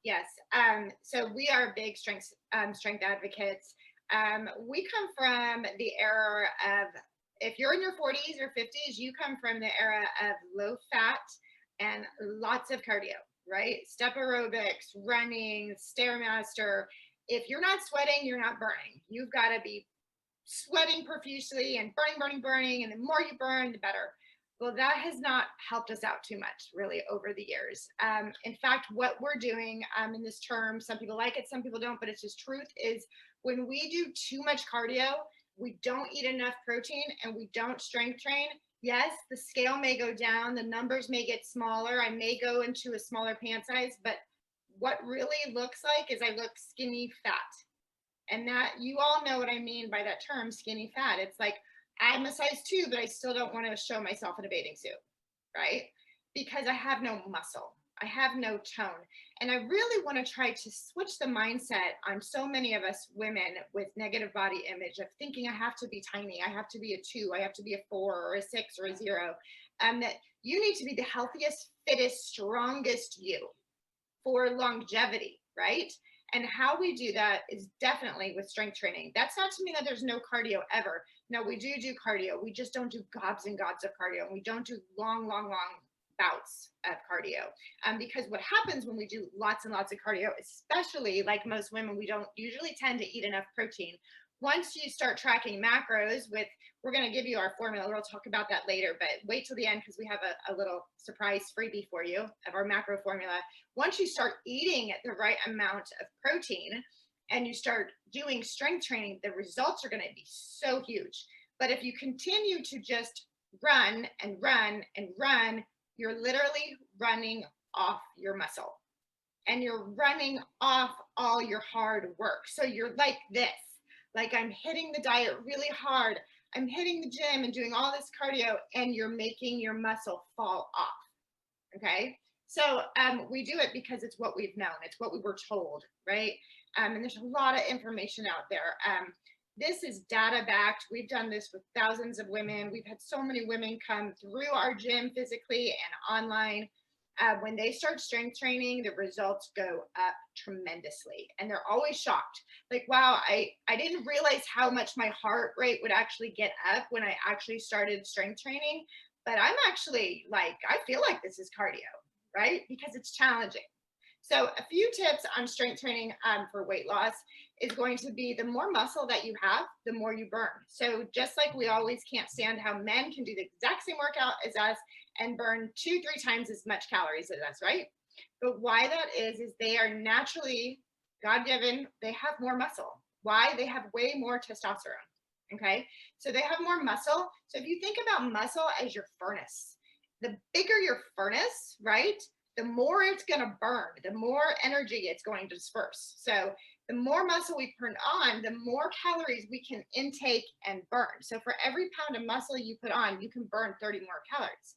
Yes. So we are big strength advocates. We come from the era of, if you're in your 40s or 50s, you come from the era of low fat and lots of cardio, right? Step aerobics, running, stairmaster. If you're not sweating, you're not burning. You've got to be sweating profusely and burning, burning, burning. And the more you burn, the better. Well, that has not helped us out too much, really, over the years. In fact, what we're doing in this term, some people like it, some people don't, but it's just truth, is when we do too much cardio, we don't eat enough protein and we don't strength train. Yes, the scale may go down, the numbers may get smaller, I may go into a smaller pant size, but what really looks like is I look skinny fat. And that, you all know what I mean by that term, skinny fat. It's like, I'm a size 2, but I still don't want to show myself in a bathing suit, right? Because I have no muscle, I have no tone. And I really want to try to switch the mindset on so many of us women with negative body image of thinking I have to be tiny, I have to be a 2, I have to be a 4 or a 6 or a 0. That you need to be the healthiest, fittest, strongest you for longevity, right? And how we do that is definitely with strength training. That's not to mean that there's no cardio ever. No, we do cardio. We just don't do gobs and gobs of cardio. And we don't do long, long, long bouts of cardio. Because what happens when we do lots and lots of cardio, especially like most women, we don't usually tend to eat enough protein. Once you start tracking macros with, we're going to give you our formula. We'll talk about that later, but wait till the end because we have a little surprise freebie for you of our macro formula. Once you start eating the right amount of protein and you start doing strength training, the results are going to be so huge. But if you continue to just run and run and run, you're literally running off your muscle and you're running off all your hard work. So you're like this, like I'm hitting the diet really hard. I'm hitting the gym and doing all this cardio and you're making your muscle fall off. Okay. So we do it because it's what we've known. It's what we were told, right? And there's a lot of information out there. This is data backed. We've done this with thousands of women. We've had so many women come through our gym physically and online. When they start strength training, the results go up tremendously. And they're always shocked. Like, wow, I didn't realize how much my heart rate would actually get up when I actually started strength training. But I'm actually like, I feel like this is cardio, right? Because it's challenging. So a few tips on strength training for weight loss is going to be the more muscle that you have, the more you burn. So just like we always can't stand how men can do the exact same workout as us and burn 2-3 times as much calories as us, right? But why that is they are naturally God-given, they have more muscle. Why? They have way more testosterone. Okay, so they have more muscle. So if you think about muscle as your furnace, the bigger your furnace, right, the more it's going to burn, the more energy it's going to disperse. So the more muscle we put on, the more calories we can intake and burn. So for every pound of muscle you put on, you can burn 30 more calories.